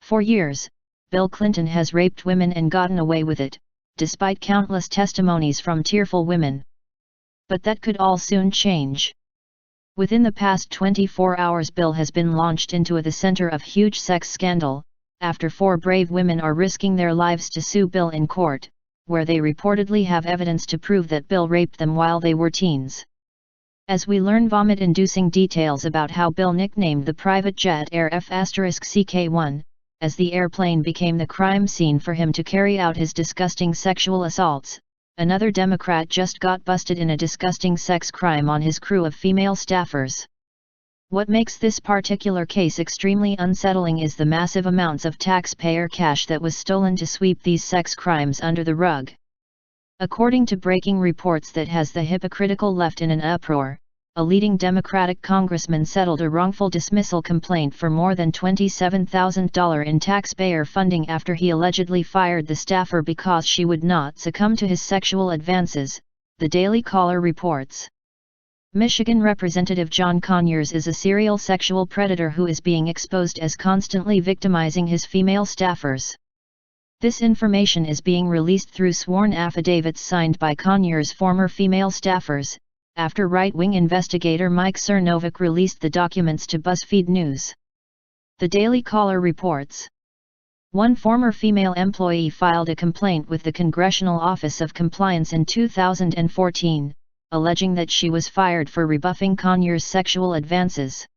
For years, Bill Clinton has raped women and gotten away with it, despite countless testimonies from tearful women. But that could all soon change. Within the past 24 hours, Bill has been launched into the center of huge sex scandal, after 4 brave women are risking their lives to sue Bill in court, where they reportedly have evidence to prove that Bill raped them while they were teens. As we learn vomit-inducing details about how Bill nicknamed the private jet Air F***CK1, as the airplane became the crime scene for him to carry out his disgusting sexual assaults, another Democrat just got busted in a disgusting sex crime on his crew of female staffers. What makes this particular case extremely unsettling is the massive amounts of taxpayer cash that was stolen to sweep these sex crimes under the rug. According to breaking reports that has the hypocritical left in an uproar, a leading Democratic congressman settled a wrongful dismissal complaint for more than $27,000 in taxpayer funding after he allegedly fired the staffer because she would not succumb to his sexual advances, the Daily Caller reports. Michigan Representative John Conyers is a serial sexual predator who is being exposed as constantly victimizing his female staffers. This information is being released through sworn affidavits signed by Conyers' former female staffers, after right-wing investigator Mike Cernovic released the documents to BuzzFeed News. The Daily Caller reports. One former female employee filed a complaint with the Congressional Office of Compliance in 2014, alleging that she was fired for rebuffing Conyers' sexual advances.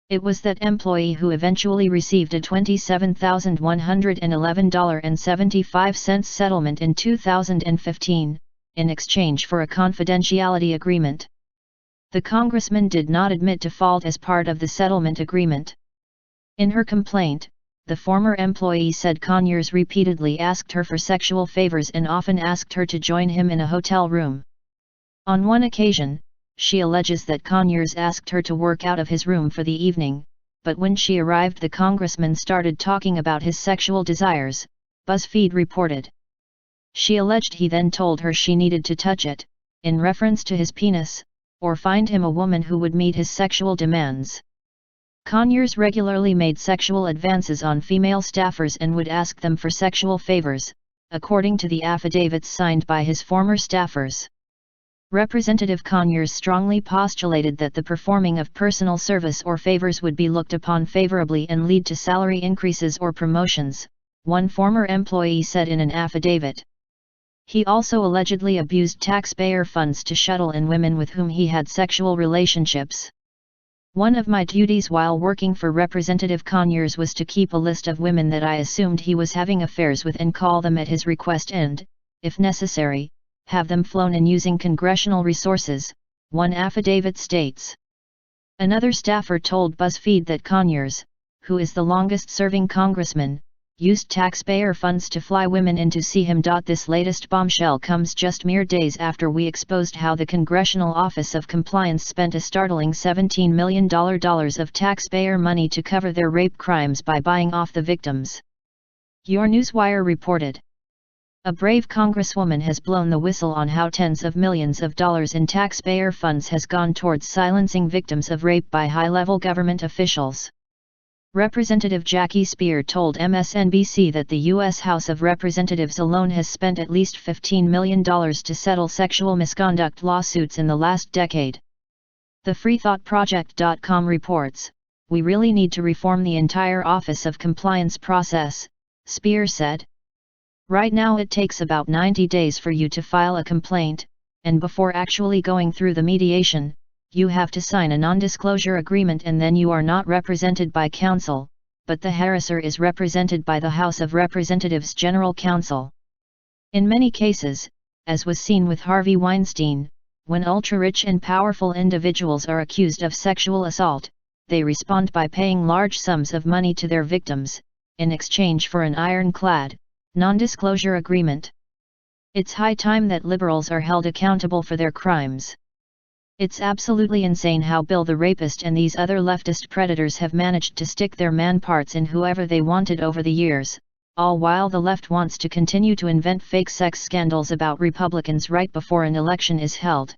It was that employee who eventually received a $27,111.75 settlement in 2015, in exchange for a confidentiality agreement. The congressman did not admit to fault as part of the settlement agreement. In her complaint, the former employee said Conyers repeatedly asked her for sexual favors and often asked her to join him in a hotel room. On one occasion, she alleges that Conyers asked her to work out of his room for the evening, but when she arrived, the congressman started talking about his sexual desires, BuzzFeed reported. She alleged he then told her she needed to touch it, in reference to his penis, or find him a woman who would meet his sexual demands. Conyers regularly made sexual advances on female staffers and would ask them for sexual favors, according to the affidavits signed by his former staffers. Representative Conyers strongly postulated that the performing of personal service or favors would be looked upon favorably and lead to salary increases or promotions, one former employee said in an affidavit. He also allegedly abused taxpayer funds to shuttle in women with whom he had sexual relationships. One of my duties while working for Representative Conyers was to keep a list of women that I assumed he was having affairs with and call them at his request and, if necessary, have them flown in using congressional resources, one affidavit states. Another staffer told BuzzFeed that Conyers, who is the longest-serving congressman, used taxpayer funds to fly women in to see him. This latest bombshell comes just mere days after we exposed how the Congressional Office of Compliance spent a startling $17 million of taxpayer money to cover their rape crimes by buying off the victims. Your Newswire reported. A brave congresswoman has blown the whistle on how tens of millions of dollars in taxpayer funds has gone towards silencing victims of rape by high-level government officials. Representative Jackie Speier told MSNBC that the U.S. House of Representatives alone has spent at least $15 million to settle sexual misconduct lawsuits in the last decade. The FreeThoughtProject.com reports, "We really need to reform the entire Office of Compliance process," Speier said. Right now it takes about 90 days for you to file a complaint, and before actually going through the mediation, you have to sign a non-disclosure agreement and then you are not represented by counsel, but the harasser is represented by the House of Representatives General Counsel. In many cases, as was seen with Harvey Weinstein, when ultra-rich and powerful individuals are accused of sexual assault, they respond by paying large sums of money to their victims, in exchange for an ironclad, non-disclosure agreement. It's high time that liberals are held accountable for their crimes. It's absolutely insane how Bill the rapist and these other leftist predators have managed to stick their man parts in whoever they wanted over the years, all while the left wants to continue to invent fake sex scandals about Republicans right before an election is held.